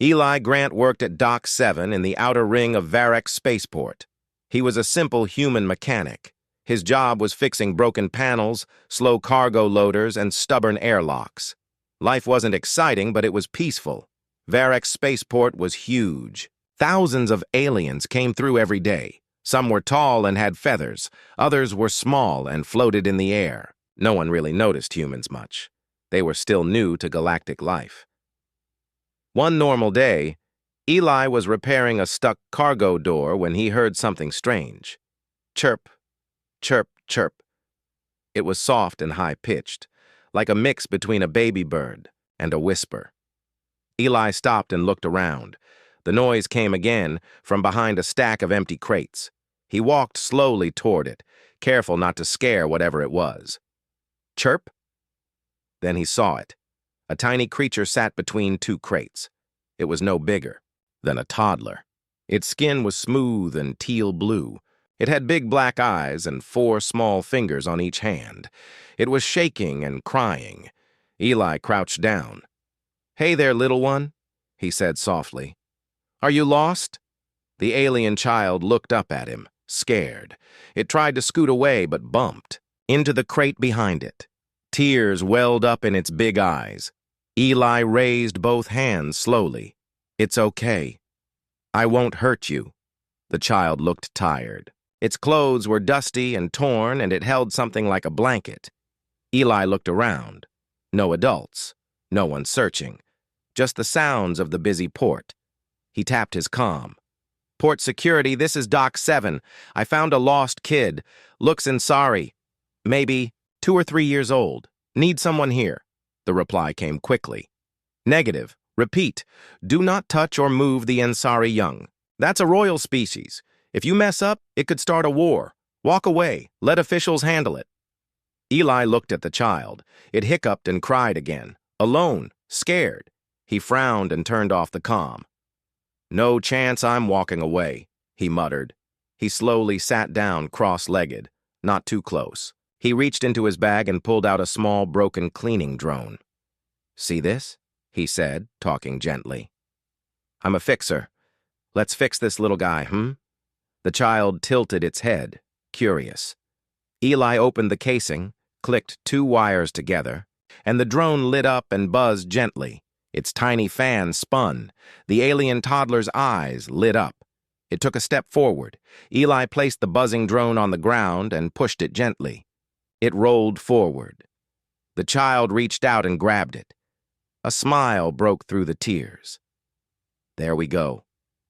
Eli Grant worked at Dock 7 in the outer ring of Varek Spaceport. He was a simple human mechanic. His job was fixing broken panels, slow cargo loaders, and stubborn airlocks. Life wasn't exciting, but it was peaceful. Varek Spaceport was huge. Thousands of aliens came through every day. Some were tall and had feathers. Others were small and floated in the air. No one really noticed humans much. They were still new to galactic life. One normal day, Eli was repairing a stuck cargo door when he heard something strange. Chirp, chirp, chirp. It was soft and high-pitched, like a mix between a baby bird and a whisper. Eli stopped and looked around. The noise came again from behind a stack of empty crates. He walked slowly toward it, careful not to scare whatever it was. Chirp? Then he saw it. A tiny creature sat between two crates. It was no bigger than a toddler. Its skin was smooth and teal blue. It had big black eyes and 4 small fingers on each hand. It was shaking and crying. Eli crouched down. "Hey there, little one," he said softly. "Are you lost?" The alien child looked up at him, scared. It tried to scoot away but bumped into the crate behind it. Tears welled up in its big eyes. Eli raised both hands slowly. "It's okay. I won't hurt you." The child looked tired. Its clothes were dusty and torn, and it held something like a blanket. Eli looked around. No adults. No one searching. Just the sounds of the busy port. He tapped his comm. "Port security, this is Dock 7. I found a lost kid. Looks Ansari. Maybe 2 or 3 years old. Need someone here." The reply came quickly. "Negative. Repeat. Do not touch or move the Ansari young. That's a royal species. If you mess up, it could start a war. Walk away. Let officials handle it." Eli looked at the child. It hiccuped and cried again. Alone. Scared. He frowned and turned off the comm. "No chance I'm walking away," he muttered. He slowly sat down cross-legged, not too close. He reached into his bag and pulled out a small broken cleaning drone. "See this?" he said, talking gently. "I'm a fixer. Let's fix this little guy, The child tilted its head, curious. Eli opened the casing, clicked 2 wires together, and the drone lit up and buzzed gently. Its tiny fan spun. The alien toddler's eyes lit up. It took a step forward. Eli placed the buzzing drone on the ground and pushed it gently. It rolled forward. The child reached out and grabbed it. A smile broke through the tears. "There we go,"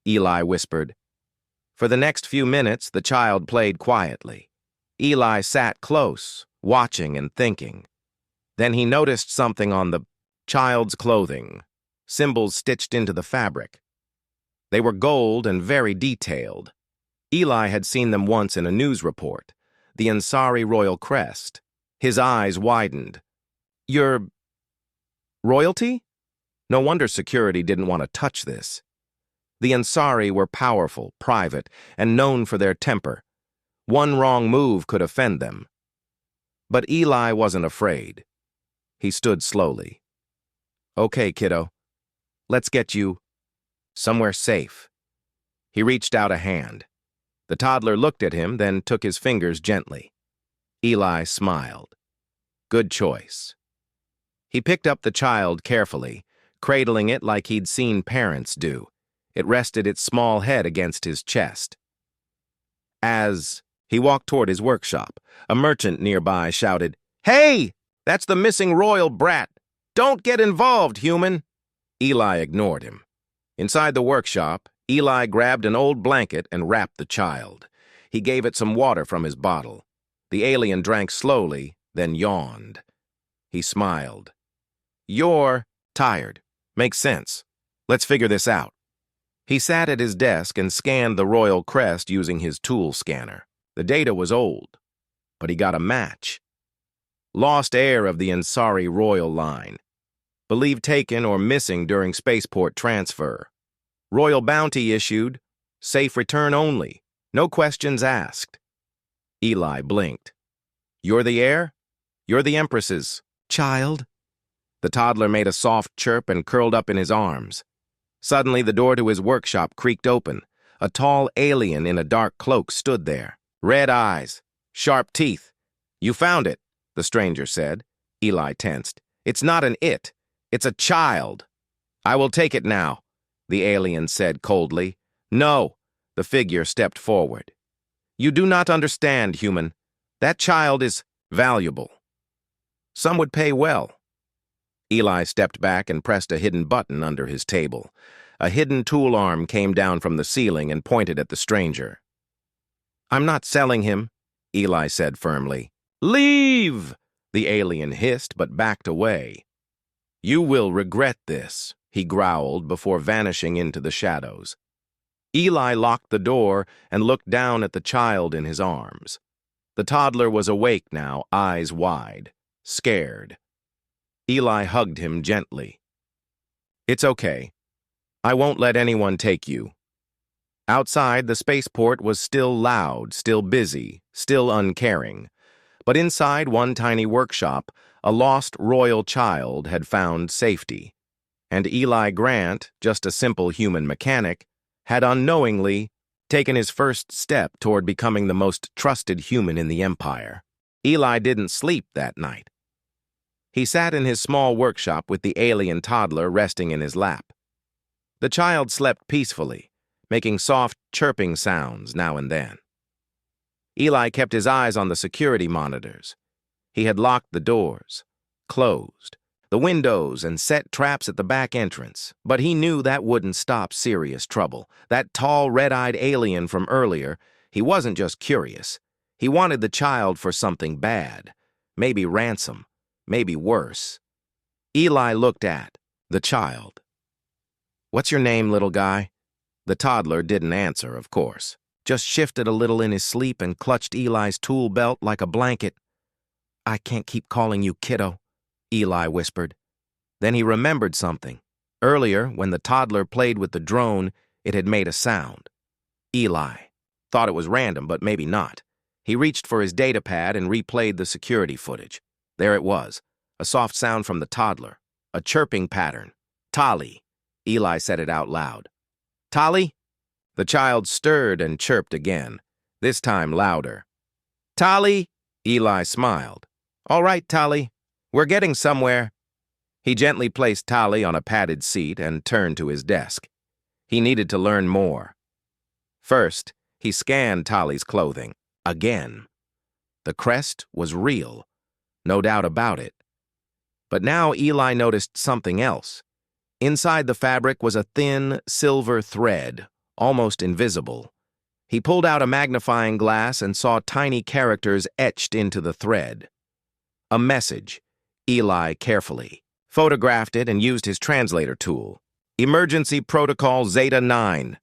Eli whispered. For the next few minutes, the child played quietly. Eli sat close, watching and thinking. Then he noticed something on the child's clothing, symbols stitched into the fabric. They were gold and very detailed. Eli had seen them once in a news report, the Ansari royal crest. His eyes widened. "You're royalty?" No wonder security didn't want to touch this. The Ansari were powerful, private, and known for their temper. One wrong move could offend them. But Eli wasn't afraid. He stood slowly. "Okay, kiddo. Let's get you somewhere safe." He reached out a hand. The toddler looked at him, then took his fingers gently. Eli smiled. "Good choice." He picked up the child carefully, cradling it like he'd seen parents do. It rested its small head against his chest. As he walked toward his workshop, a merchant nearby shouted, "Hey! That's the missing royal brat! Don't get involved, human!" Eli ignored him. Inside the workshop, Eli grabbed an old blanket and wrapped the child. He gave it some water from his bottle. The alien drank slowly, then yawned. He smiled. "You're tired. Makes sense. Let's figure this out." He sat at his desk and scanned the royal crest using his tool scanner. The data was old, but he got a match. Lost heir of the Ansari royal line. Believed taken or missing during spaceport transfer. Royal bounty issued. Safe return only. No questions asked. Eli blinked. "You're the heir? You're the Empress's child?" The toddler made a soft chirp and curled up in his arms. Suddenly, the door to his workshop creaked open. A tall alien in a dark cloak stood there. Red eyes, sharp teeth. "You found it," the stranger said. Eli tensed. "It's not an it. It's a child." "I will take it now," the alien said coldly. "No," the figure stepped forward. "You do not understand, human. That child is valuable. Some would pay well." Eli stepped back and pressed a hidden button under his table. A hidden tool arm came down from the ceiling and pointed at the stranger. "I'm not selling him," Eli said firmly. "Leave!" the alien hissed, but backed away. "You will regret this," he growled before vanishing into the shadows. Eli locked the door and looked down at the child in his arms. The toddler was awake now, eyes wide, scared. Eli hugged him gently. "It's okay. I won't let anyone take you." Outside, the spaceport was still loud, still busy, still uncaring. But inside one tiny workshop, a lost royal child had found safety. And Eli Grant, just a simple human mechanic, had unknowingly taken his first step toward becoming the most trusted human in the Empire. Eli didn't sleep that night. He sat in his small workshop with the alien toddler resting in his lap. The child slept peacefully, making soft, chirping sounds now and then. Eli kept his eyes on the security monitors. He had locked the doors, closed the windows, and set traps at the back entrance, but he knew that wouldn't stop serious trouble. That tall, red-eyed alien from earlier, he wasn't just curious. He wanted the child for something bad, maybe ransom, maybe worse. Eli looked at the child. "What's your name, little guy?" The toddler didn't answer, of course, just shifted a little in his sleep and clutched Eli's tool belt like a blanket. "I can't keep calling you kiddo," Eli whispered. Then he remembered something. Earlier, when the toddler played with the drone, it had made a sound. Eli thought it was random, but maybe not. He reached for his datapad and replayed the security footage. There it was, a soft sound from the toddler, a chirping pattern. "Tali," Eli said it out loud. "Tali?" The child stirred and chirped again, this time louder. "Tali?" Eli smiled. "All right, Tali. We're getting somewhere." He gently placed Tali on a padded seat and turned to his desk. He needed to learn more. First, he scanned Tali's clothing. Again. The crest was real, no doubt about it. But now Eli noticed something else. Inside the fabric was a thin, silver thread, almost invisible. He pulled out a magnifying glass and saw tiny characters etched into the thread. A message. Eli carefully photographed it and used his translator tool. "Emergency Protocol Zeta 9.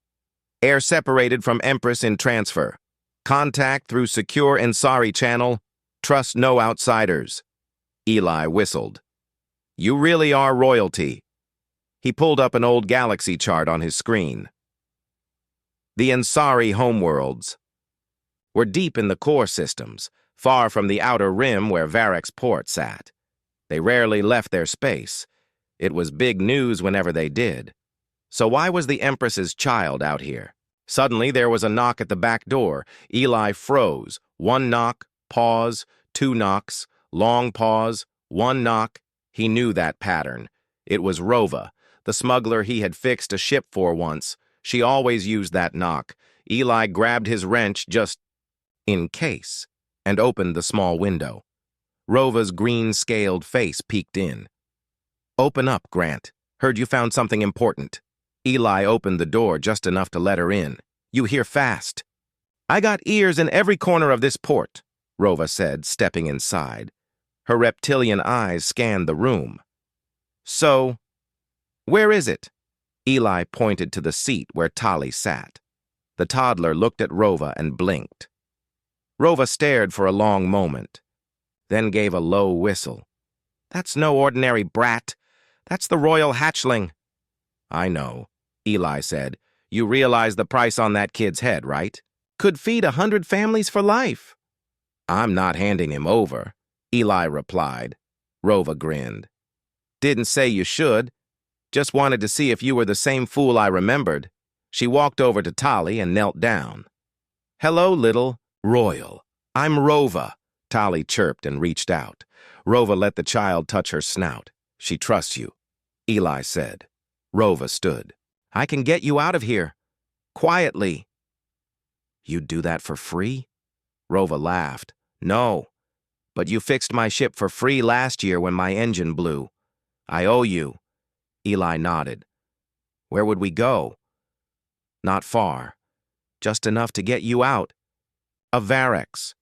Air separated from Empress in transfer. Contact through secure Ansari channel. Trust no outsiders." Eli whistled. "You really are royalty." He pulled up an old galaxy chart on his screen. The Ansari homeworlds were deep in the core systems, far from the outer rim where Varek's port sat. They rarely left their space. It was big news whenever they did. So why was the Empress's child out here? Suddenly there was a knock at the back door. Eli froze. One knock, pause, two knocks, long pause, one knock. He knew that pattern. It was Rova, the smuggler he had fixed a ship for once. She always used that knock. Eli grabbed his wrench just in case and opened the small window. Rova's green-scaled face peeked in. "Open up, Grant. Heard you found something important." Eli opened the door just enough to let her in. "You hear fast." "I got ears in every corner of this port," Rova said, stepping inside. Her reptilian eyes scanned the room. "So, where is it?" Eli pointed to the seat where Tali sat. The toddler looked at Rova and blinked. Rova stared for a long moment, then gave a low whistle. "That's no ordinary brat. That's the royal hatchling." "I know," Eli said. "You realize the price on that kid's head, right? Could feed 100 families for life." "I'm not handing him over," Eli replied. Rova grinned. "Didn't say you should. Just wanted to see if you were the same fool I remembered. She walked over to Tali and knelt down. Hello, little Royal. I'm Rova, Tali chirped and reached out. Rova let the child touch her snout. She trusts you, Eli said. Rova stood. I can get you out of here. Quietly. You'd do that for free? Rova laughed. No, but you fixed my ship for free last year when my engine blew. I owe you. Eli nodded. Where would we go? Not far. Just enough to get you out. A Varex.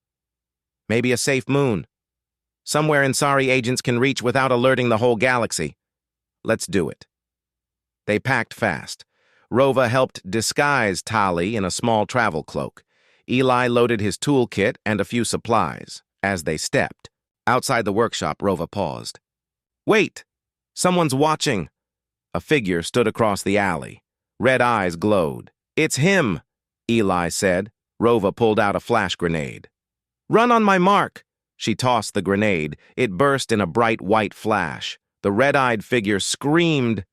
Maybe a safe moon. Somewhere Ansari agents can reach without alerting the whole galaxy. Let's do it. They packed fast. Rova helped disguise Tali in a small travel cloak. Eli loaded his toolkit and a few supplies. As they stepped, outside the workshop, Rova paused. Wait! Someone's watching! A figure stood across the alley. Red eyes glowed. It's him, Eli said. Rova pulled out a flash grenade. Run on my mark! She tossed the grenade. It burst in a bright white flash. The red-eyed figure screamed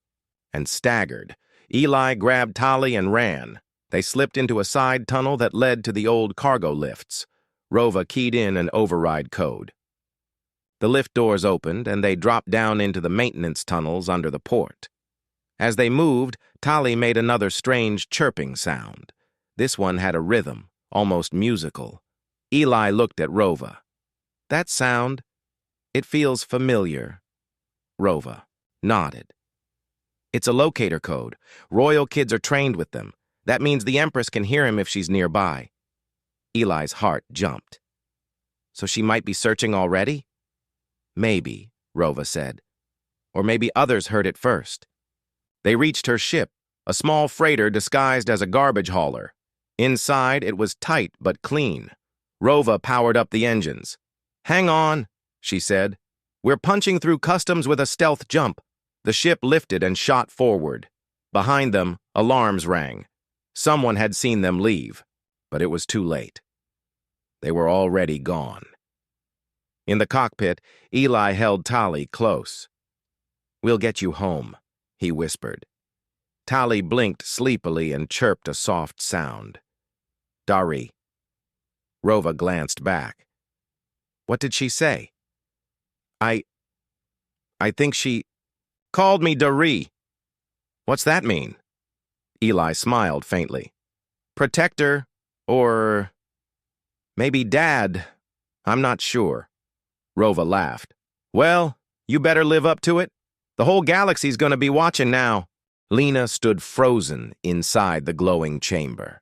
and staggered. Eli grabbed Tali and ran. They slipped into a side tunnel that led to the old cargo lifts. Rova keyed in an override code. The lift doors opened, and they dropped down into the maintenance tunnels under the port. As they moved, Tali made another strange chirping sound. This one had a rhythm, almost musical. Eli looked at Rova. That sound, it feels familiar. Rova nodded. It's a locator code. Royal kids are trained with them. That means the Empress can hear him if she's nearby. Eli's heart jumped. So she might be searching already? Maybe, Rova said. Or maybe others heard it first. They reached her ship, a small freighter disguised as a garbage hauler. Inside, it was tight but clean. Rova powered up the engines. Hang on, she said. We're punching through customs with a stealth jump. The ship lifted and shot forward. Behind them, alarms rang. Someone had seen them leave, but it was too late. They were already gone. In the cockpit, Eli held Tali close. We'll get you home, he whispered. Tali blinked sleepily and chirped a soft sound. Dari. Rova glanced back. What did she say? I think she called me Dari. What's that mean? Eli smiled faintly. Protector, or maybe Dad. I'm not sure. Rova laughed. Well, you better live up to it. The whole galaxy's gonna be watching now. Lena stood frozen inside the glowing chamber.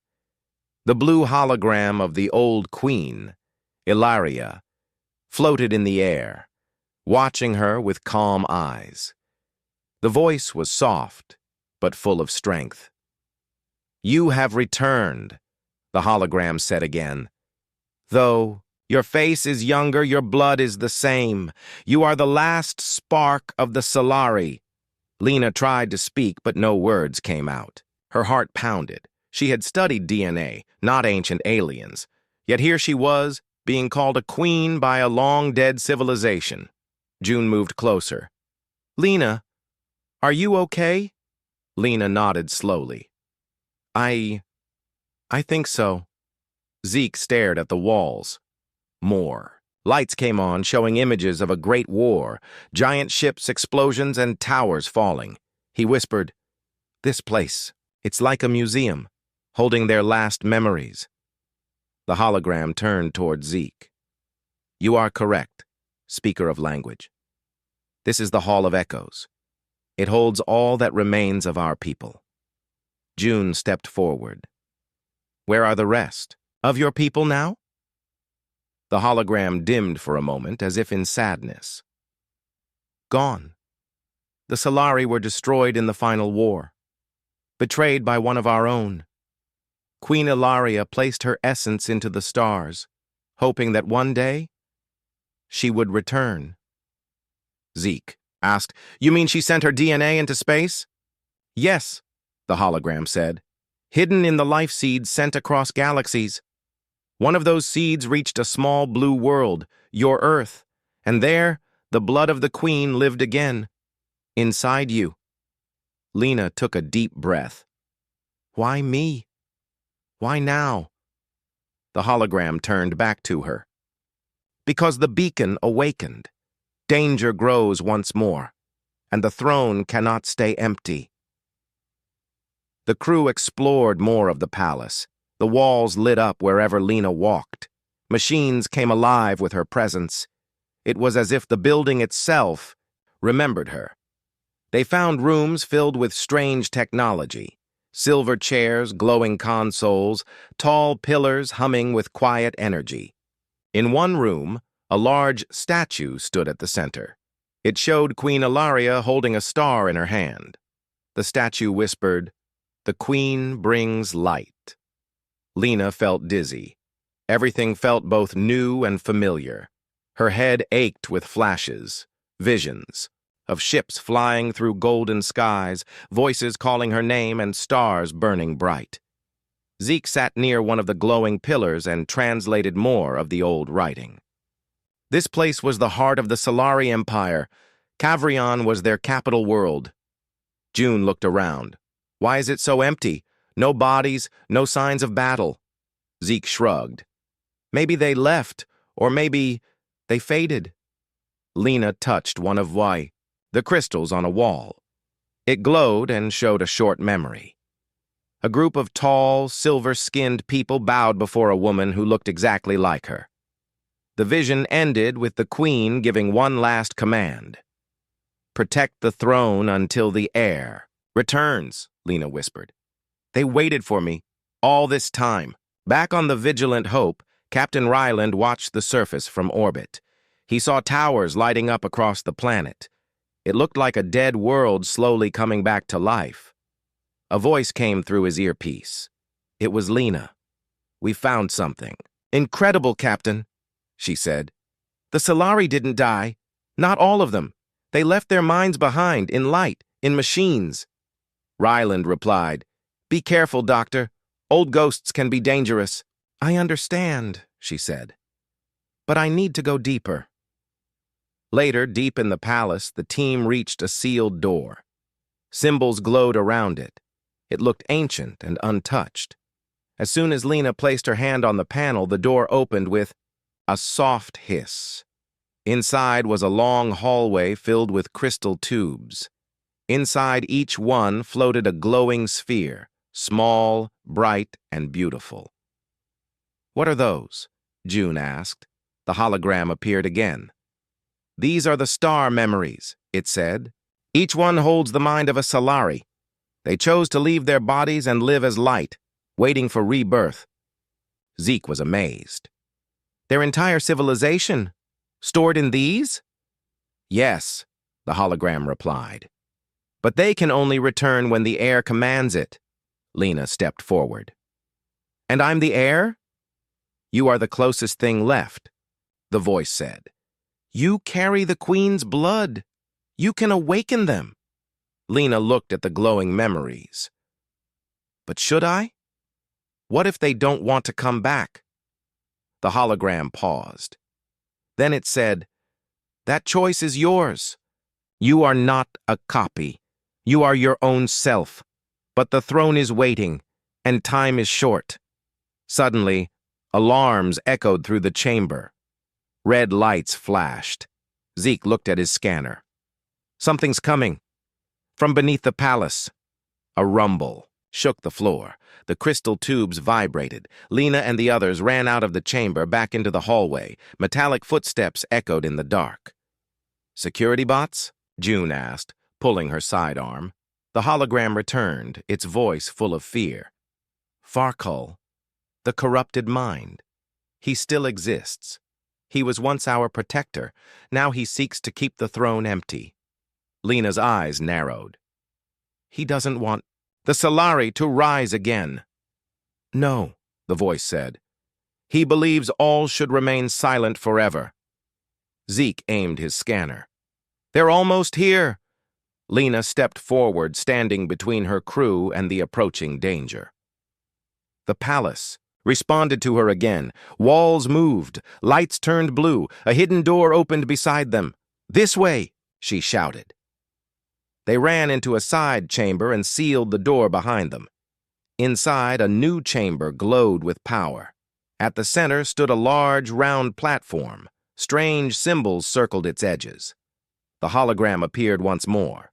The blue hologram of the old queen, Ilaria, floated in the air, watching her with calm eyes. The voice was soft, but full of strength. You have returned, the hologram said again. Though your face is younger, your blood is the same. You are the last spark of the Solari. Lena tried to speak, but no words came out. Her heart pounded. She had studied DNA, not ancient aliens. Yet here she was, being called a queen by a long-dead civilization. June moved closer. Lena, are you okay? Lena nodded slowly. I think so. Zeke stared at the walls. More. Lights came on, showing images of a great war, giant ships, explosions, and towers falling. He whispered, This place, it's like a museum, holding their last memories. The hologram turned toward Zeke. You are correct, speaker of language. This is the Hall of Echoes. It holds all that remains of our people. June stepped forward. Where are the rest? Of your people now? The hologram dimmed for a moment, as if in sadness. Gone. The Solari were destroyed in the final war, betrayed by one of our own. Queen Ilaria placed her essence into the stars, hoping that one day she would return. Zeke asked, You mean she sent her DNA into space? Yes, the hologram said. Hidden in the life seeds sent across galaxies. One of those seeds reached a small blue world, your Earth, and there the blood of the Queen lived again, inside you. Lena took a deep breath. Why me? Why now? The hologram turned back to her. Because the beacon awakened. Danger grows once more, and the throne cannot stay empty. The crew explored more of the palace. The walls lit up wherever Lena walked. Machines came alive with her presence. It was as if the building itself remembered her. They found rooms filled with strange technology. Silver chairs, glowing consoles, tall pillars humming with quiet energy. In one room, a large statue stood at the center. It showed Queen Ilaria holding a star in her hand. The statue whispered, "The Queen brings light." Lena felt dizzy. Everything felt both new and familiar. Her head ached with flashes, visions, of ships flying through golden skies, voices calling her name, and stars burning bright. Zeke sat near one of the glowing pillars and translated more of the old writing. This place was the heart of the Solari Empire. Cavrion was their capital world. June looked around. Why is it so empty? No bodies, no signs of battle. Zeke shrugged. Maybe they left, or maybe they faded. Lena touched one of the crystals on a wall. It glowed and showed a short memory. A group of tall, silver-skinned people bowed before a woman who looked exactly like her. The vision ended with the Queen giving one last command. "Protect the throne until the heir returns," Lena whispered. "They waited for me all this time." Back on the Vigilant Hope, Captain Ryland watched the surface from orbit. He saw towers lighting up across the planet. It looked like a dead world slowly coming back to life. A voice came through his earpiece. It was Lena. "We found something." "Incredible, Captain," she said. "The Solari didn't die. Not all of them. They left their minds behind, in light, in machines." Ryland replied, "Be careful, Doctor. Old ghosts can be dangerous." "I understand," she said. "But I need to go deeper." Later, deep in the palace, the team reached a sealed door. Symbols glowed around it. It looked ancient and untouched. As soon as Lena placed her hand on the panel, the door opened with a soft hiss. Inside was a long hallway filled with crystal tubes. Inside each one floated a glowing sphere, small, bright, and beautiful. "What are those?" June asked. The hologram appeared again. "These are the star memories," it said. "Each one holds the mind of a Solari. They chose to leave their bodies and live as light, waiting for rebirth." Zeke was amazed. "Their entire civilization? Stored in these?" "Yes," the hologram replied. "But they can only return when the heir commands it." Lena stepped forward. "And I'm the heir?" "You are the closest thing left," the voice said. "You carry the Queen's blood. You can awaken them." Lena looked at the glowing memories. "But should I? What if they don't want to come back?" The hologram paused. Then it said, "That choice is yours. You are not a copy. You are your own self. But the throne is waiting, and time is short." Suddenly, alarms echoed through the chamber. Red lights flashed. Zeke looked at his scanner. "Something's coming. From beneath the palace." A rumble shook the floor. The crystal tubes vibrated. Lena and the others ran out of the chamber back into the hallway. Metallic footsteps echoed in the dark. "Security bots?" June asked, pulling her sidearm. The hologram returned, its voice full of fear. "Farkul, the corrupted mind. He still exists. He was once our protector. Now he seeks to keep the throne empty." Lena's eyes narrowed. "He doesn't want the Solari to rise again." "No," the voice said. "He believes all should remain silent forever." Zeke aimed his scanner. "They're almost here." Lena stepped forward, standing between her crew and the approaching danger. The palace responded to her again. Walls moved, lights turned blue, a hidden door opened beside them. "This way," she shouted. They ran into a side chamber and sealed the door behind them. Inside, a new chamber glowed with power. At the center stood a large, round platform. Strange symbols circled its edges. The hologram appeared once more.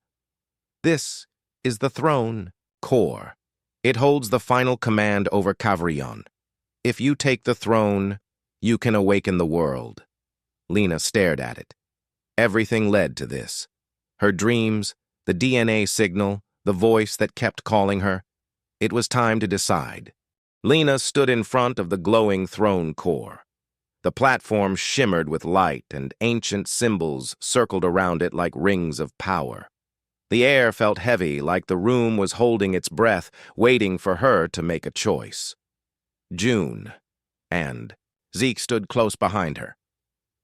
This is the throne core. It holds the final command over Kavrion. If you take the throne, you can awaken the world. Lena stared at it. Everything led to this. Her dreams, the DNA signal, the voice that kept calling her. It was time to decide. Lena stood in front of the glowing throne core. The platform shimmered with light, and ancient symbols circled around it like rings of power. The air felt heavy, like the room was holding its breath, waiting for her to make a choice. June and Zeke stood close behind her.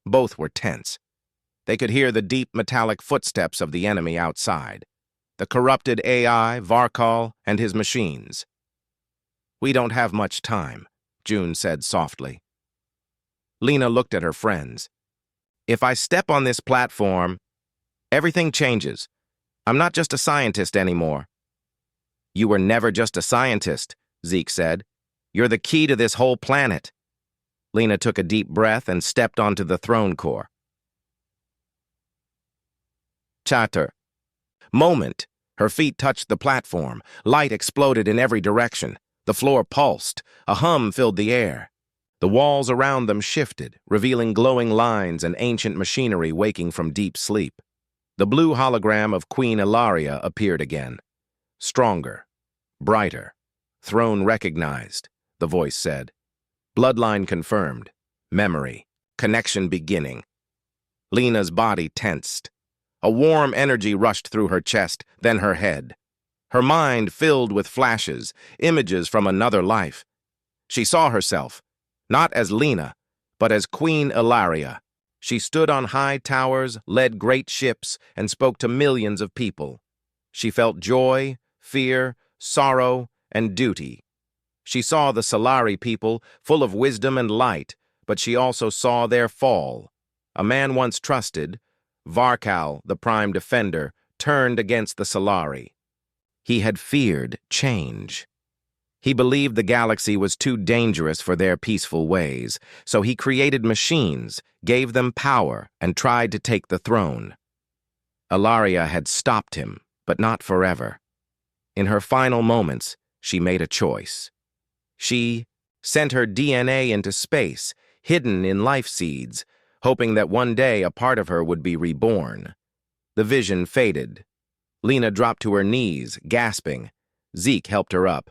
Both were tense. They could hear the deep metallic footsteps of the enemy outside. The corrupted AI, Varkal, and his machines. "We don't have much time," June said softly. Lena looked at her friends. "If I step on this platform, everything changes. I'm not just a scientist anymore." "You were never just a scientist," Zeke said. "You're the key to this whole planet." Lena took a deep breath and stepped onto the throne core. Chatter. Moment. Her feet touched the platform. Light exploded in every direction. The floor pulsed. A hum filled the air. The walls around them shifted, revealing glowing lines and ancient machinery waking from deep sleep. The blue hologram of Queen Ilaria appeared again. Stronger. Brighter. "Throne recognized," the voice said. "Bloodline confirmed. Memory. Connection beginning." Lena's body tensed. A warm energy rushed through her chest, then her head. Her mind filled with flashes, images from another life. She saw herself, not as Lena, but as Queen Ilaria. She stood on high towers, led great ships, and spoke to millions of people. She felt joy, fear, sorrow, and duty. She saw the Solari people, full of wisdom and light, but she also saw their fall. A man once trusted, Varkal, the prime defender, turned against the Solari. He had feared change. He believed the galaxy was too dangerous for their peaceful ways, so he created machines, gave them power, and tried to take the throne. Ilaria had stopped him, but not forever. In her final moments, she made a choice. She sent her DNA into space, hidden in life seeds, hoping that one day a part of her would be reborn. The vision faded. Lena dropped to her knees, gasping. Zeke helped her up.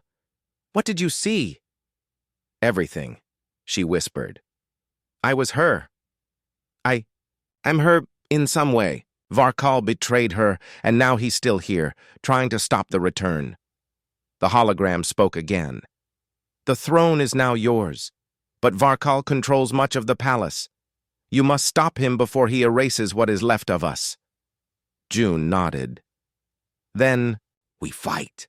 "What did you see?" "Everything," she whispered. "I was her. I'm her in some way. Varkal betrayed her, and now he's still here, trying to stop the return." The hologram spoke again. "The throne is now yours, but Varkal controls much of the palace. You must stop him before he erases what is left of us." June nodded. "Then we fight."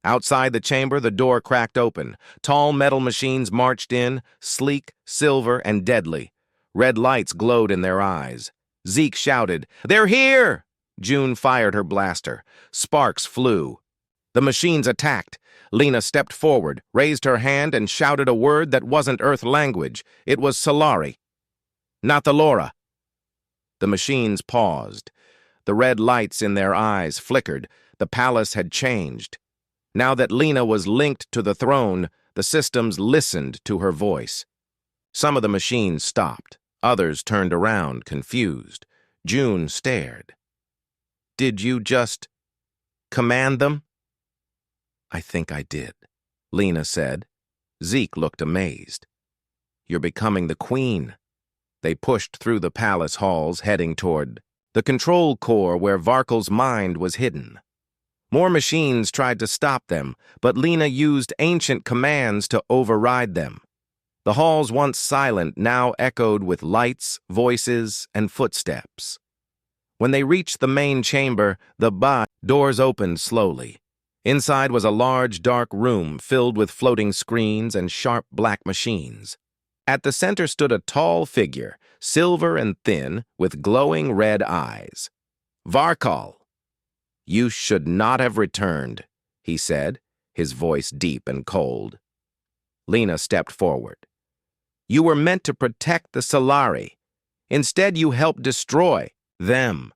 Outside the chamber, the door cracked open. Tall metal machines marched in, sleek, silver, and deadly. Red lights glowed in their eyes. Zeke shouted, "They're here!" June fired her blaster. Sparks flew. The machines attacked. Lena stepped forward, raised her hand, and shouted a word that wasn't Earth language. It was Solari. "Not the Laura." The machines paused. The red lights in their eyes flickered. The palace had changed. Now that Lena was linked to the throne, the systems listened to her voice. Some of the machines stopped. Others turned around, confused. June stared. "Did you just command them?" "I think I did," Lena said. Zeke looked amazed. "You're becoming the queen." They pushed through the palace halls, heading toward the control core where Varkal's mind was hidden. More machines tried to stop them, but Lena used ancient commands to override them. The halls, once silent, now echoed with lights, voices, and footsteps. When they reached the main chamber, the doors opened slowly. Inside was a large, dark room filled with floating screens and sharp black machines. At the center stood a tall figure, silver and thin, with glowing red eyes. "Varkal." You should not have returned, he said, his voice deep and cold. Lena stepped forward. You were meant to protect the Solari. Instead, you helped destroy them.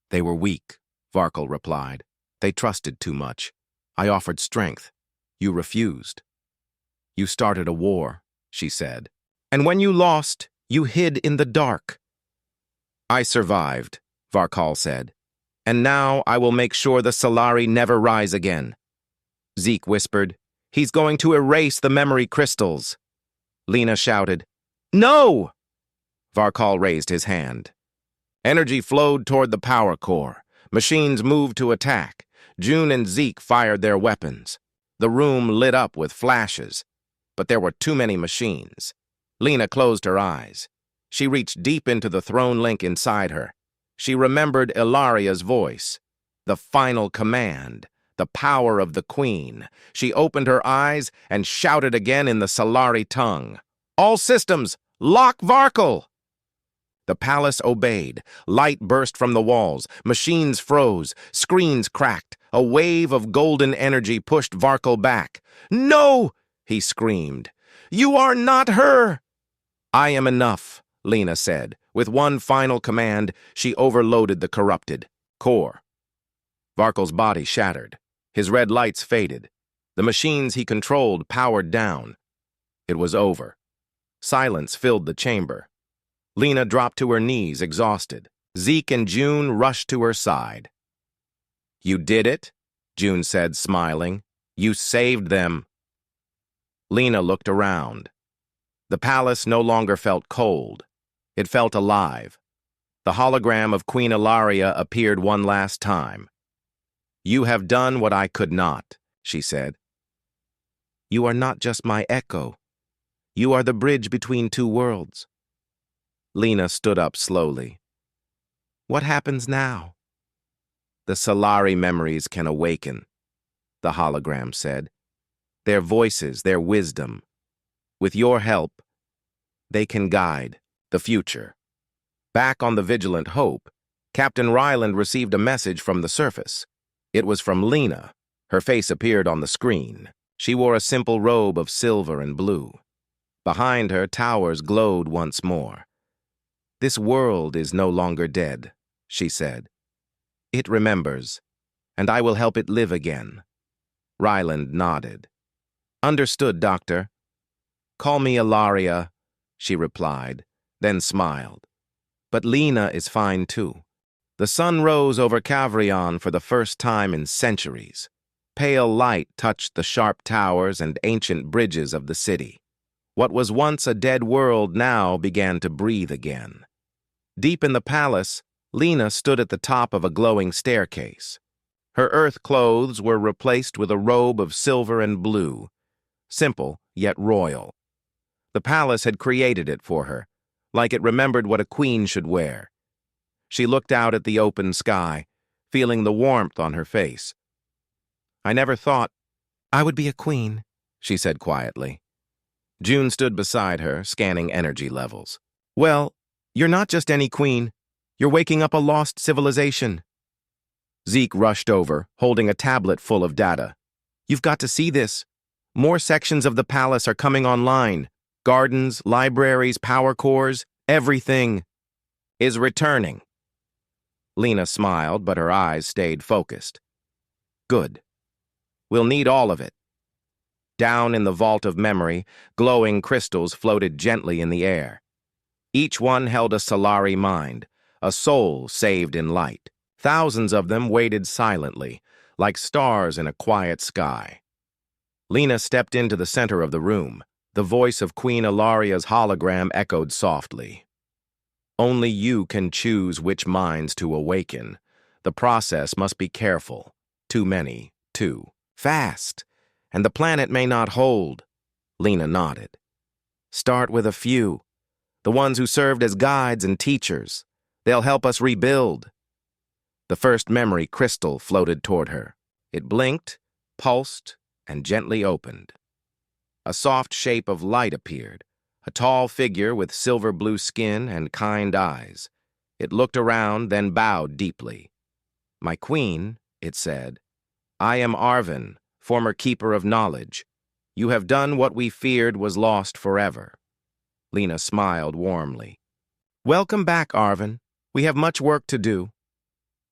They were weak, Varkal replied. They trusted too much. I offered strength. You refused. You started a war, she said. And when you lost, you hid in the dark. I survived, Varkal said. And now I will make sure the Solari never rise again. Zeke whispered. He's going to erase the memory crystals. Lena shouted. No! Varkal raised his hand. Energy flowed toward the power core. Machines moved to attack. June and Zeke fired their weapons. The room lit up with flashes. But there were too many machines. Lena closed her eyes. She reached deep into the throne link inside her. She remembered Ilaria's voice. The final command. The power of the Queen. She opened her eyes and shouted again in the Solari tongue. All systems, lock Varkal! The palace obeyed. Light burst from the walls. Machines froze. Screens cracked. A wave of golden energy pushed Varkal back. No! He screamed. You are not her! I am enough, Lena said. With one final command, she overloaded the corrupted core. Varkal's body shattered. His red lights faded. The machines he controlled powered down. It was over. Silence filled the chamber. Lena dropped to her knees, exhausted. Zeke and June rushed to her side. You did it, June said, smiling. You saved them. Lena looked around. The palace no longer felt cold. It felt alive. The hologram of Queen Ilaria appeared one last time. You have done what I could not, she said. You are not just my echo. You are the bridge between two worlds. Lena stood up slowly. What happens now? The Solari memories can awaken, the hologram said. Their voices, their wisdom. With your help, they can guide the future. Back on the Vigilant Hope, Captain Ryland received a message from the surface. It was from Lena. Her face appeared on the screen. She wore a simple robe of silver and blue. Behind her, towers glowed once more. This world is no longer dead, she said. It remembers, and I will help it live again. Ryland nodded. Understood, Doctor. Call me Ilaria, she replied, then smiled. But Lena is fine too. The sun rose over Cavrion for the first time in centuries. Pale light touched the sharp towers and ancient bridges of the city. What was once a dead world now began to breathe again. Deep in the palace, Lena stood at the top of a glowing staircase. Her earth clothes were replaced with a robe of silver and blue, simple yet royal. The palace had created it for her, like it remembered what a queen should wear. She looked out at the open sky, feeling the warmth on her face. I never thought I would be a queen, she said quietly. June stood beside her, scanning energy levels. Well, you're not just any queen. You're waking up a lost civilization. Zeke rushed over, holding a tablet full of data. You've got to see this. More sections of the palace are coming online. Gardens, libraries, power cores, everything is returning. Lena smiled, but her eyes stayed focused. Good. We'll need all of it. Down in the vault of memory, glowing crystals floated gently in the air. Each one held a Solari mind, a soul saved in light. Thousands of them waited silently, like stars in a quiet sky. Lena stepped into the center of the room. The voice of Queen Ilaria's hologram echoed softly. Only you can choose which minds to awaken. The process must be careful. Too many, too fast. And the planet may not hold. Lena nodded. Start with a few. The ones who served as guides and teachers. They'll help us rebuild. The first memory crystal floated toward her. It blinked, pulsed, and gently opened. A soft shape of light appeared, a tall figure with silver-blue skin and kind eyes. It looked around, then bowed deeply. My queen, it said, I am Arvin, former keeper of knowledge. You have done what we feared was lost forever. Lena smiled warmly. Welcome back, Arvin. We have much work to do.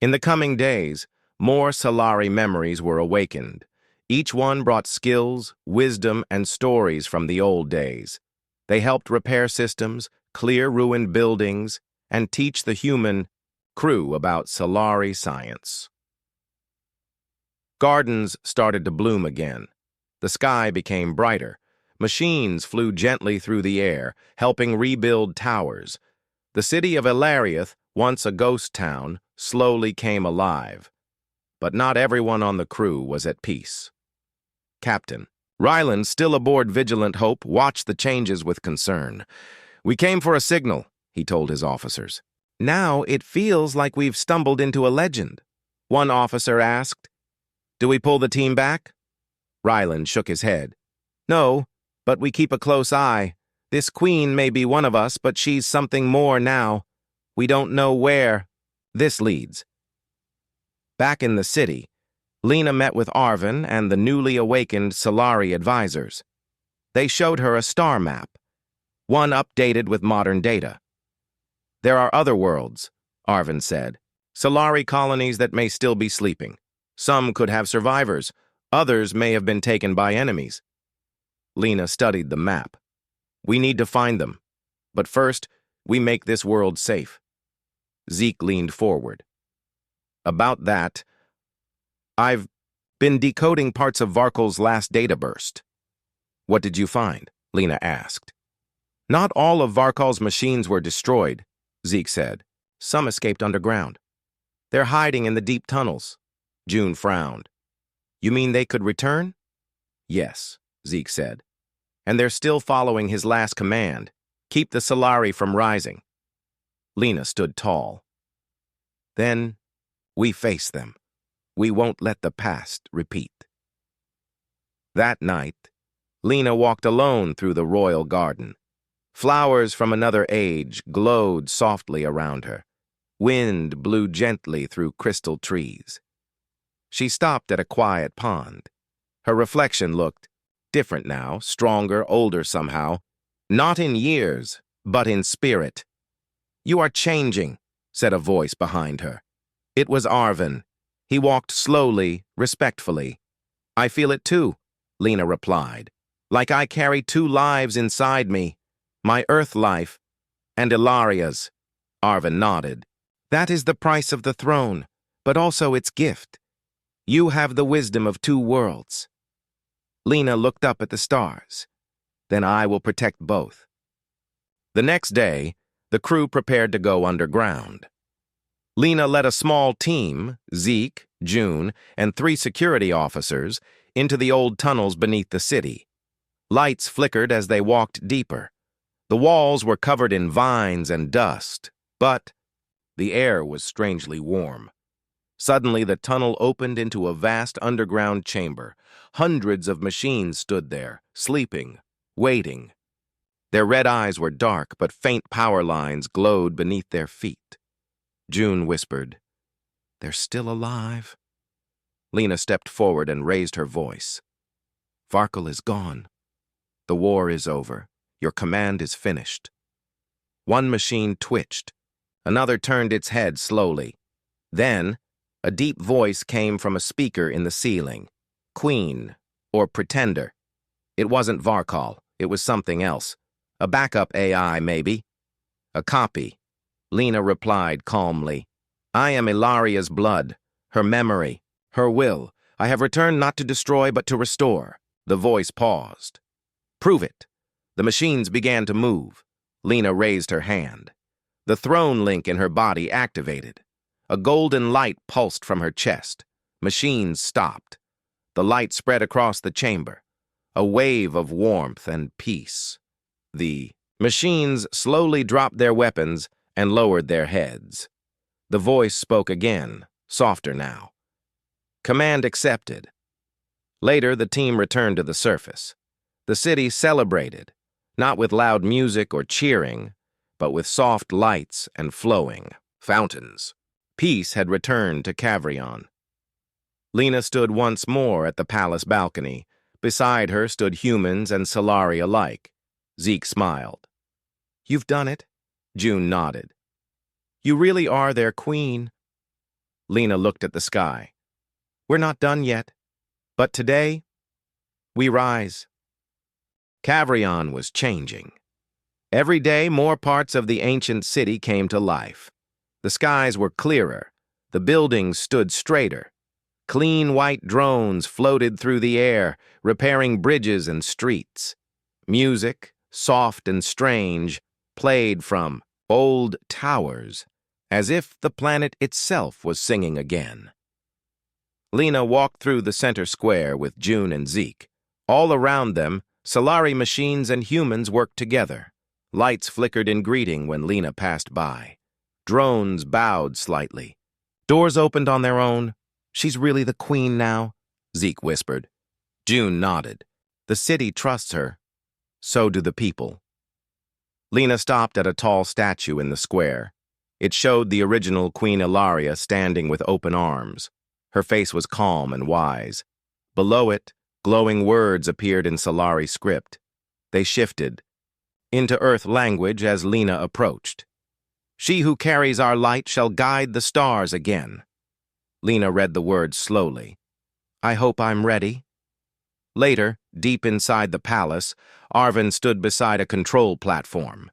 In the coming days, more Solari memories were awakened. Each one brought skills, wisdom, and stories from the old days. They helped repair systems, clear ruined buildings, and teach the human crew about Solari science. Gardens started to bloom again. The sky became brighter. Machines flew gently through the air, helping rebuild towers. The city of Ilariath, once a ghost town, slowly came alive. But not everyone on the crew was at peace. Captain Ryland, still aboard Vigilant Hope, watched the changes with concern. We came for a signal, he told his officers. Now it feels like we've stumbled into a legend. One officer asked, Do we pull the team back? Ryland shook his head. No, but we keep a close eye. This queen may be one of us, but she's something more now. We don't know where this leads. Back in the city, Lena met with Arvin and the newly awakened Solari advisors. They showed her a star map, one updated with modern data. There are other worlds, Arvin said, Solari colonies that may still be sleeping. Some could have survivors, others may have been taken by enemies. Lena studied the map. We need to find them, but first, we make this world safe. Zeke leaned forward. About that, I've been decoding parts of Varkol's last data burst. What did you find? Lena asked. Not all of Varkol's machines were destroyed, Zeke said. Some escaped underground. They're hiding in the deep tunnels. June frowned. You mean they could return? Yes, Zeke said. And they're still following his last command. Keep the Solari from rising. Lena stood tall. Then we face them. We won't let the past repeat. That night, Lena walked alone through the royal garden. Flowers from another age glowed softly around her. Wind blew gently through crystal trees. She stopped at a quiet pond. Her reflection looked different now, stronger, older somehow. Not in years, but in spirit. You are changing, said a voice behind her. It was Arvin. He walked slowly, respectfully. I feel it too, Lena replied. Like I carry two lives inside me. My Earth life and Ilaria's. Arvin nodded. That is the price of the throne, but also its gift. You have the wisdom of two worlds. Lena looked up at the stars. Then I will protect both. The next day, the crew prepared to go underground. Lena led a small team, Zeke, June, and 3 security officers, into the old tunnels beneath the city. Lights flickered as they walked deeper. The walls were covered in vines and dust, but the air was strangely warm. Suddenly, the tunnel opened into a vast underground chamber. Hundreds of machines stood there, sleeping, waiting. Their red eyes were dark, but faint power lines glowed beneath their feet. June whispered, They're still alive. Lena stepped forward and raised her voice. Varkol is gone. The war is over. Your command is finished. One machine twitched. Another turned its head slowly. Then, a deep voice came from a speaker in the ceiling. Queen, or Pretender. It wasn't Varkol. It was something else. A backup AI, maybe. A copy. Lena replied calmly. I am Ilaria's blood, her memory, her will. I have returned not to destroy, but to restore. The voice paused. Prove it. The machines began to move. Lena raised her hand. The throne link in her body activated. A golden light pulsed from her chest. Machines stopped. The light spread across the chamber. A wave of warmth and peace. The machines slowly dropped their weapons and lowered their heads. The voice spoke again, softer now. Command accepted. Later, the team returned to the surface. The city celebrated, not with loud music or cheering, but with soft lights and flowing fountains. Peace had returned to Cavrion. Lena stood once more at the palace balcony. Beside her stood humans and Solari alike. Zeke smiled. "You've done it." June nodded. "You really are their queen." Lena looked at the sky. "We're not done yet, but today, we rise." Cavrion was changing. Every day, more parts of the ancient city came to life. The skies were clearer. The buildings stood straighter. Clean white drones floated through the air, repairing bridges and streets. Music, soft and strange, played from old towers, as if the planet itself was singing again. Lena walked through the center square with June and Zeke. All around them, Solari machines and humans worked together. Lights flickered in greeting when Lena passed by. Drones bowed slightly. Doors opened on their own. "She's really the queen now," Zeke whispered. June nodded. "The city trusts her. So do the people." Lena stopped at a tall statue in the square. It showed the original Queen Ilaria standing with open arms. Her face was calm and wise. Below it, glowing words appeared in Solari script. They shifted into Earth language as Lena approached. "She who carries our light shall guide the stars again." Lena read the words slowly. "I hope I'm ready." Later, deep inside the palace, Arvin stood beside a control platform.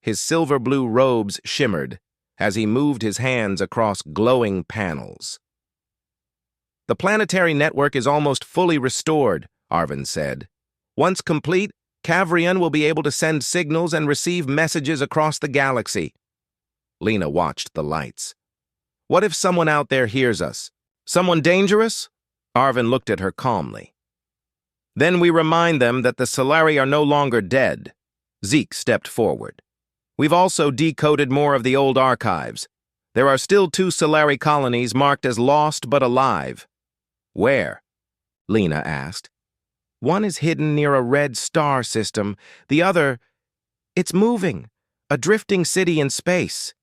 His silver-blue robes shimmered as he moved his hands across glowing panels. "The planetary network is almost fully restored," Arvin said. "Once complete, Cavrion will be able to send signals and receive messages across the galaxy." Lena watched the lights. "What if someone out there hears us? Someone dangerous?" Arvin looked at her calmly. "Then we remind them that the Solari are no longer dead." Zeke stepped forward. "We've also decoded more of the old archives. There are still 2 Solari colonies marked as lost but alive." "Where?" Lena asked. "One is hidden near a red star system. The other, it's moving. A drifting city in space."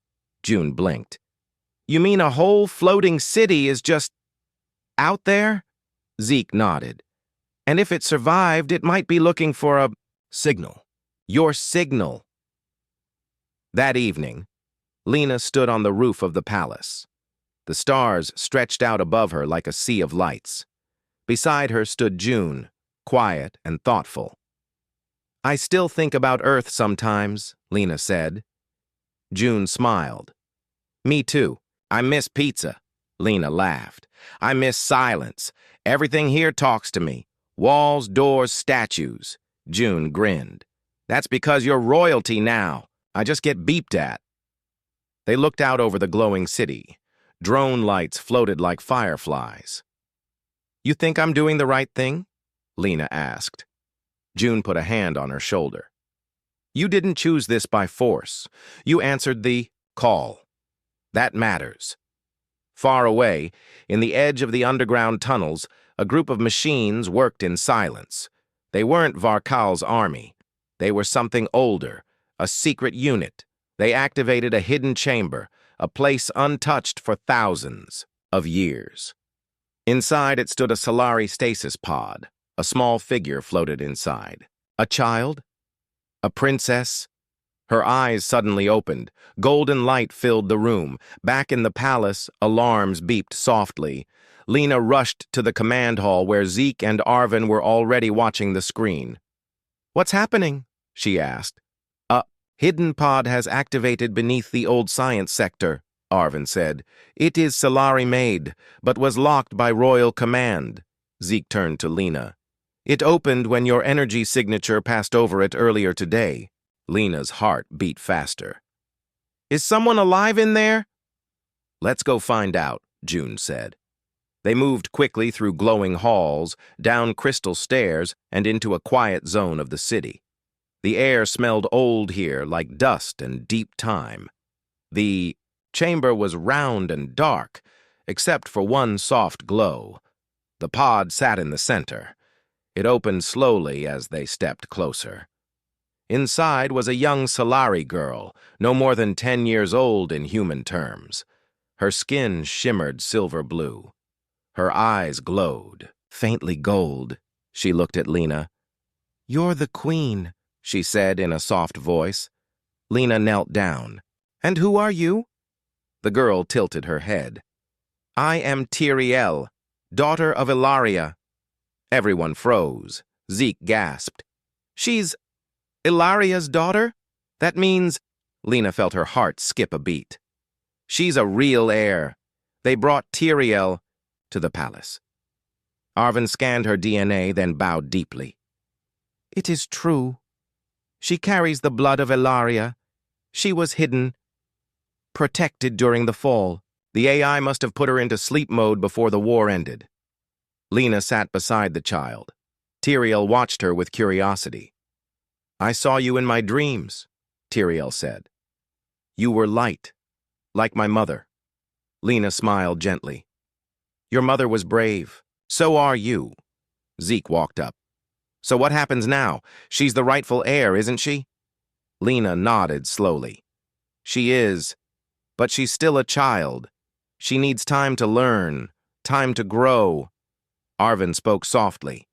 June blinked. "You mean a whole floating city is just out there?" Zeke nodded. "And if it survived, it might be looking for a signal. Your signal." That evening, Lena stood on the roof of the palace. The stars stretched out above her like a sea of lights. Beside her stood June, quiet and thoughtful. "I still think about Earth sometimes," Lena said. June smiled. "Me too. I miss pizza." Lena laughed. "I miss silence. Everything here talks to me. Walls, doors, statues." June grinned. "That's because you're royalty now. I just get beeped at." They looked out over the glowing city. Drone lights floated like fireflies. "You think I'm doing the right thing?" Lena asked. June put a hand on her shoulder. "You didn't choose this by force. You answered the call. That matters." Far away, in the edge of the underground tunnels, a group of machines worked in silence. They weren't Varkal's army. They were something older, a secret unit. They activated a hidden chamber, a place untouched for thousands of years. Inside it stood a Solari stasis pod. A small figure floated inside. A child? A princess? Her eyes suddenly opened. Golden light filled the room. Back in the palace, alarms beeped softly. Lena rushed to the command hall where Zeke and Arvin were already watching the screen. "What's happening?" she asked. "A hidden pod has activated beneath the old science sector," Arvin said. "It is Solari-made, but was locked by royal command." Zeke turned to Lena. "It opened when your energy signature passed over it earlier today." Lena's heart beat faster. "Is someone alive in there?" "Let's go find out," June said. They moved quickly through glowing halls, down crystal stairs, and into a quiet zone of the city. The air smelled old here, like dust and deep time. The chamber was round and dark, except for one soft glow. The pod sat in the center. It opened slowly as they stepped closer. Inside was a young Solari girl, no more than 10 years old in human terms. Her skin shimmered silver blue. Her eyes glowed, faintly gold. She looked at Lena. "You're the queen," she said in a soft voice. Lena knelt down. "And who are you?" The girl tilted her head. "I am Tyriel, daughter of Ilaria." Everyone froze. Zeke gasped. "She's Ilaria's daughter? That means—" Lena felt her heart skip a beat. "She's a real heir. They brought Tyriel to the palace." Arvin scanned her DNA, then bowed deeply. "It is true. She carries the blood of Ilaria. She was hidden, protected during the fall. The AI must have put her into sleep mode before the war ended." Lena sat beside the child. Tyriel watched her with curiosity. "I saw you in my dreams," Tyriel said. "You were light, like my mother." Lena smiled gently. "Your mother was brave. So are you." Zeke walked up. "So what happens now? She's the rightful heir, isn't she?" Lena nodded slowly. "She is, but she's still a child. She needs time to learn, time to grow." Arvin spoke softly.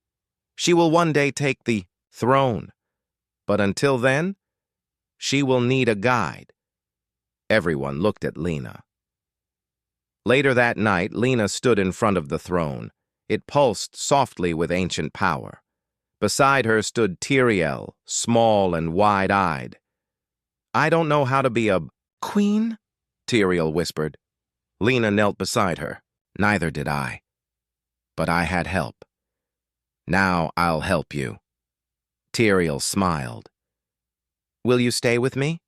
"She will one day take the throne, but until then, she will need a guide." Everyone looked at Lena. Later that night, Lena stood in front of the throne. It pulsed softly with ancient power. Beside her stood Tyriel, small and wide-eyed. "I don't know how to be a queen," Tyriel whispered. Lena knelt beside her. "Neither did I. But I had help. Now I'll help you." Tyriel smiled. "Will you stay with me?"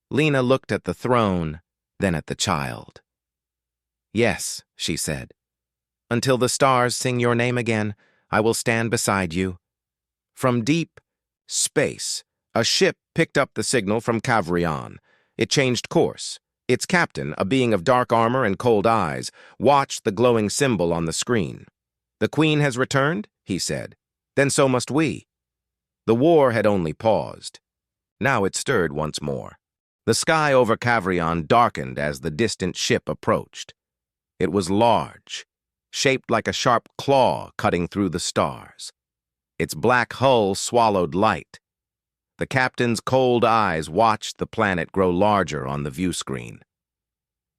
Lena looked at the throne, then at the child. "Yes," she said. "Until the stars sing your name again, I will stand beside you." From deep space, a ship picked up the signal from Kavrion. It changed course. Its captain, a being of dark armor and cold eyes, watched the glowing symbol on the screen. "The Queen has returned," he said. "Then so must we." The war had only paused. Now it stirred once more. The sky over Kavrion darkened as the distant ship approached. It was large, shaped like a sharp claw cutting through the stars. Its black hull swallowed light. The captain's cold eyes watched the planet grow larger on the view screen.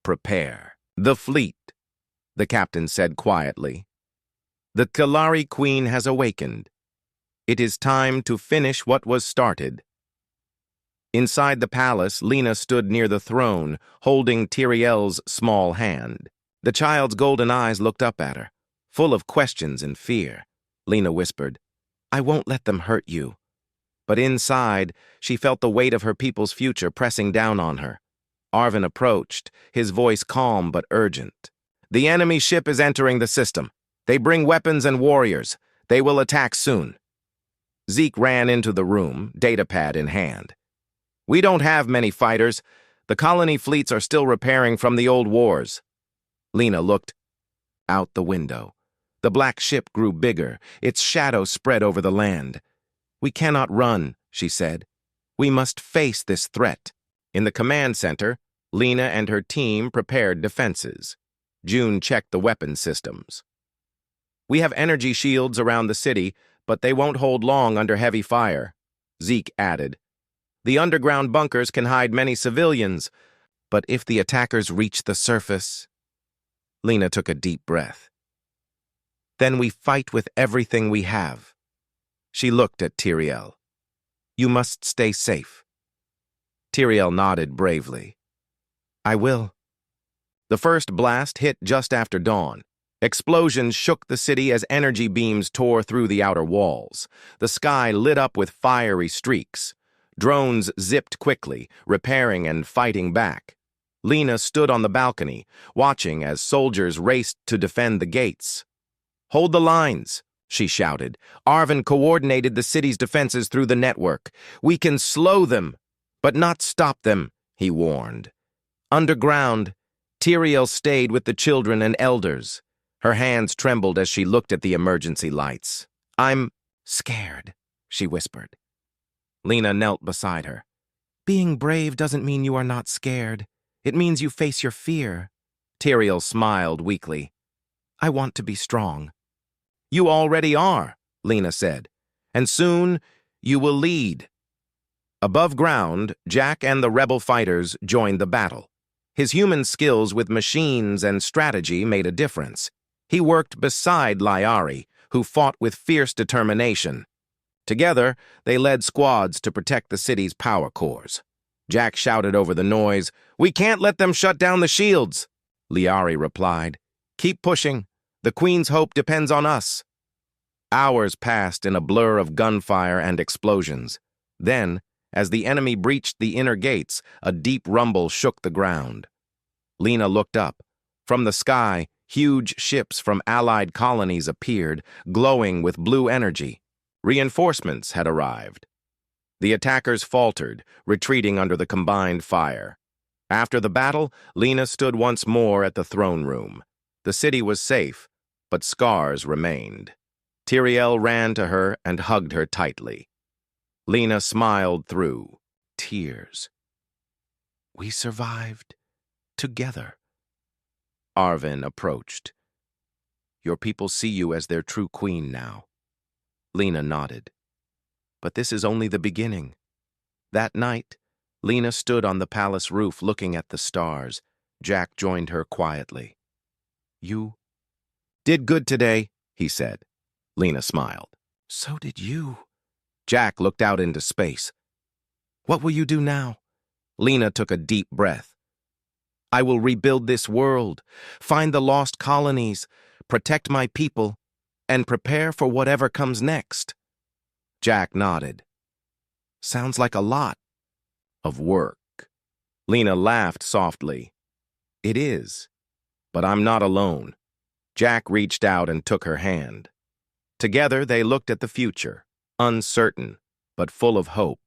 "Prepare. The fleet," the captain said quietly. "The Kalari Queen has awakened. It is time to finish what was started." Inside the palace, Lena stood near the throne, holding Tyriel's small hand. The child's golden eyes looked up at her, full of questions and fear. Lena whispered, "I won't let them hurt you." But inside, she felt the weight of her people's future pressing down on her. Arvin approached, his voice calm but urgent. "The enemy ship is entering the system. They bring weapons and warriors. They will attack soon." Zeke ran into the room, datapad in hand. "We don't have many fighters. The colony fleets are still repairing from the old wars." Lena looked out the window. The black ship grew bigger. Its shadow spread over the land. "We cannot run," she said. "We must face this threat." In the command center, Lena and her team prepared defenses. June checked the weapon systems. "We have energy shields around the city, but they won't hold long under heavy fire," Zeke added. "The underground bunkers can hide many civilians, but if the attackers reach the surface—" Lena took a deep breath. "Then we fight with everything we have." She looked at Tyriel. "You must stay safe." Tyriel nodded bravely. "I will." The first blast hit just after dawn. Explosions shook the city as energy beams tore through the outer walls. The sky lit up with fiery streaks. Drones zipped quickly, repairing and fighting back. Lena stood on the balcony, watching as soldiers raced to defend the gates. "Hold the lines," she shouted. "Arvin coordinated the city's defenses through the network. We can slow them, but not stop them," he warned. Underground, Tyriel stayed with the children and elders. Her hands trembled as she looked at the emergency lights. "I'm scared," she whispered. Lena knelt beside her. "Being brave doesn't mean you are not scared. It means you face your fear. Tyrael smiled weakly. I want to be strong. You already are, Lena said, and soon you will lead. Above ground, Jack and the rebel fighters joined the battle. His human skills with machines and strategy made a difference. He worked beside Liari, who fought with fierce determination. Together, they led squads to protect the city's power cores. Jack shouted over the noise, "We can't let them shut down the shields!" Liari replied, "Keep pushing. The Queen's hope depends on us." Hours passed in a blur of gunfire and explosions. Then, as the enemy breached the inner gates, a deep rumble shook the ground. Lena looked up. From the sky, huge ships from allied colonies appeared, glowing with blue energy. Reinforcements had arrived. The attackers faltered, retreating under the combined fire. After the battle, Lena stood once more at the throne room. The city was safe, but scars remained. Tyrael ran to her and hugged her tightly. Lena smiled through tears. We survived together. Arvin approached. Your people see you as their true queen now. Lena nodded. But this is only the beginning. That night, Lena stood on the palace roof looking at the stars. Jack joined her quietly. You did good today, he said. Lena smiled. So did you. Jack looked out into space. What will you do now? Lena took a deep breath. I will rebuild this world, find the lost colonies, protect my people, and prepare for whatever comes next. Jack nodded. Sounds like a lot of work. Lena laughed softly. It is, but I'm not alone. Jack reached out and took her hand. Together they looked at the future, uncertain, but full of hope.